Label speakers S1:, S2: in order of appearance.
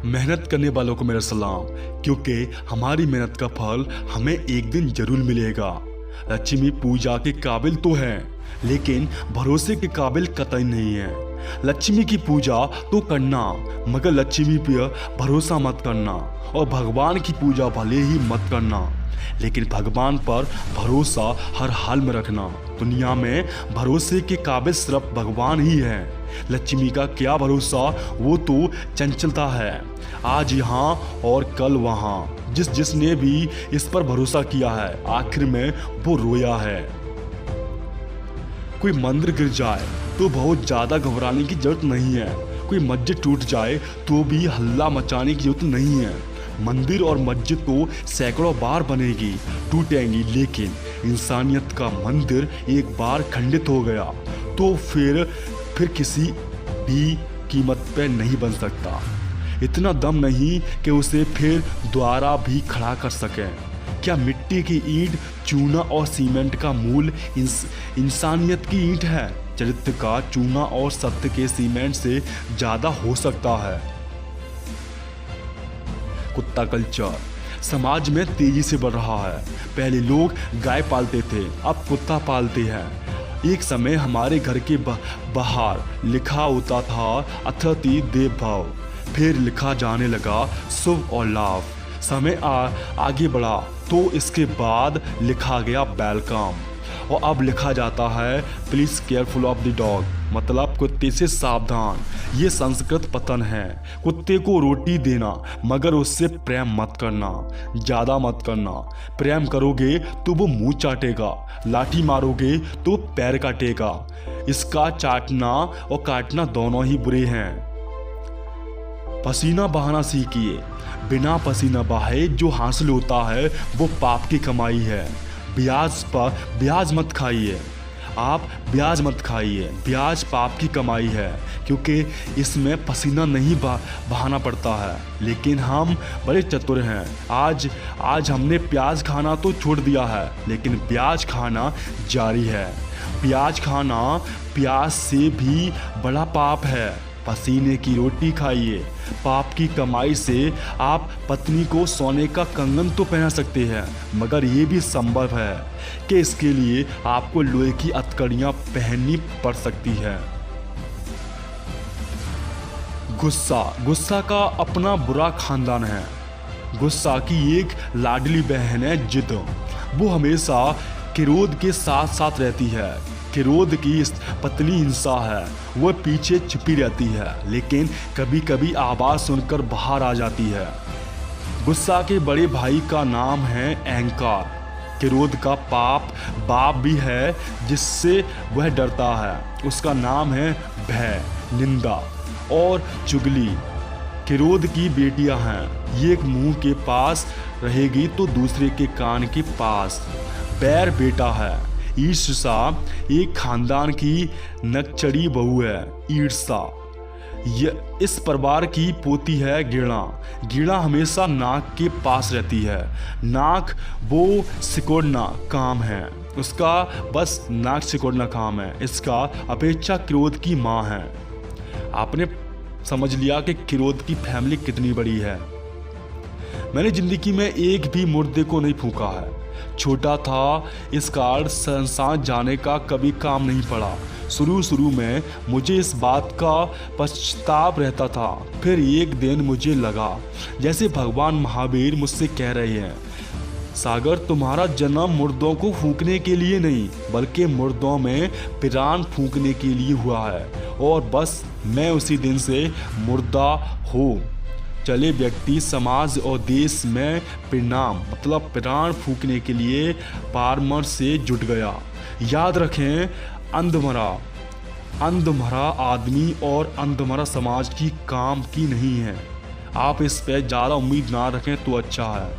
S1: मेहनत करने वालों को मेरा सलाम, क्योंकि हमारी मेहनत का फल हमें एक दिन जरूर मिलेगा। लक्ष्मी पूजा के काबिल तो है, लेकिन भरोसे के काबिल कतई नहीं है। लक्ष्मी की पूजा तो करना, मगर लक्ष्मी पर भरोसा मत करना। और भगवान की पूजा भले ही मत करना, लेकिन भगवान पर भरोसा हर हाल में रखना। दुनिया में भरोसे के काबिल सिर्फ भगवान ही है। लक्ष्मी का क्या भरोसा, वो तो चंचलता है, आज यहाँ और कल वहाँ। जिसने भी इस पर भरोसा किया है, आखिर में वो रोया है। कोई मंदिर गिर जाए तो बहुत ज़्यादा घबराने की जरूरत नहीं है। कोई मस्जिद टूट जाए तो भी हल्ला मचाने की जरूरत नहीं है। मंदिर और मस्जिद तो सैकड़ों बार बनेगी, टूटेंगी, लेकिन इंसानियत का मंदिर एक बार खंडित हो गया तो फिर किसी भी कीमत पे नहीं बन सकता। इतना दम नहीं कि उसे फिर दोबारा भी खड़ा कर सके। क्या मिट्टी की ईंट, चूना और सीमेंट का मूल इंसानियत की ईंट है? चरित्र का चूना और सत्य के सीमेंट से ज्यादा हो सकता है। कुत्ता कल्चर समाज में तेजी से बढ़ रहा है। पहले लोग गाय पालते थे, अब कुत्ता पालते हैं। एक समय हमारे घर के बाहर लिखा होता था अतिथि देव भव, फिर लिखा जाने लगा शुभ और लाभ। समय आगे बढ़ा तो इसके बाद लिखा गया वेलकम, और अब लिखा जाता है please careful of the dog, मतलब कुत्ते से सावधान। ये संस्कृत पतन है। कुत्ते को रोटी देना, मगर उससे प्रेम मत करना, ज़्यादा मत करना। प्रेम करोगे तो वो मुंह चाटेगा, लाठी मारोगे तो पैर काटेगा। इसका चाटना और काटना दोनों ही बुरे हैं। पसीना बहाना सीखिए, बिना पसीना बहाए जो हासिल होता है वो पाप की कमाई है। ब्याज मत खाइए, आप ब्याज मत खाइए। ब्याज पाप की कमाई है, क्योंकि इसमें पसीना नहीं बहाना पड़ता है। लेकिन हम बड़े चतुर हैं। आज हमने प्याज खाना तो छोड़ दिया है, लेकिन ब्याज खाना जारी है। प्याज खाना प्याज से भी बड़ा पाप है। पसीने की रोटी खाइए। पाप की कमाई से आप पत्नी को सोने का कंगन तो पहना सकते हैं, मगर ये भी संभव है कि इसके लिए आपको लोहे की हथकड़ियां पहननी पड़ सकती है। गुस्सा का अपना बुरा खानदान है। गुस्सा की एक लाडली बहन है जिद। वो हमेशा क्रोध के साथ साथ रहती है। क्रोध की पत्नी हिंसा है, वह पीछे छिपी रहती है, लेकिन कभी कभी आवाज़ सुनकर बाहर आ जाती है। गुस्सा के बड़े भाई का नाम है अहंकार। क्रोध का बाप भी है जिससे वह डरता है, उसका नाम है भय, निंदा और चुगली। क्रोध की बेटियां हैं, ये एक मुंह के पास रहेगी तो दूसरे के कान के पास। बैर बेटा है। ईर्ष्या एक खानदान की नकचड़ी बहू है। ईर्ष्या इस परिवार की पोती है गिरणा। गिरणा हमेशा नाक के पास रहती है। नाक वो सिकोड़ना काम है, उसका बस नाक सिकोड़ना काम है। इसका अपेक्षा क्रोध की माँ है। आपने समझ लिया कि क्रोध की फैमिली कितनी बड़ी है। मैंने जिंदगी में एक भी मुर्दे को नहीं फूंका है। छोटा था, इस कारण संसार जाने का कभी काम नहीं पड़ा। शुरू में मुझे इस बात का पश्चाताप रहता था। फिर एक दिन मुझे लगा जैसे भगवान महावीर मुझसे कह रहे हैं, सागर, तुम्हारा जन्म मुर्दों को फूंकने के लिए नहीं, बल्कि मुर्दों में प्राण फूंकने के लिए हुआ है। और बस मैं उसी दिन से मुर्दा हूँ। चले व्यक्ति समाज और देश में परिणाम मतलब प्राण फूंकने के लिए पारमर से जुट गया। याद रखें, अंधमरा आदमी और अंधमरा समाज की काम की नहीं है। आप इस पे ज़्यादा उम्मीद ना रखें तो अच्छा है।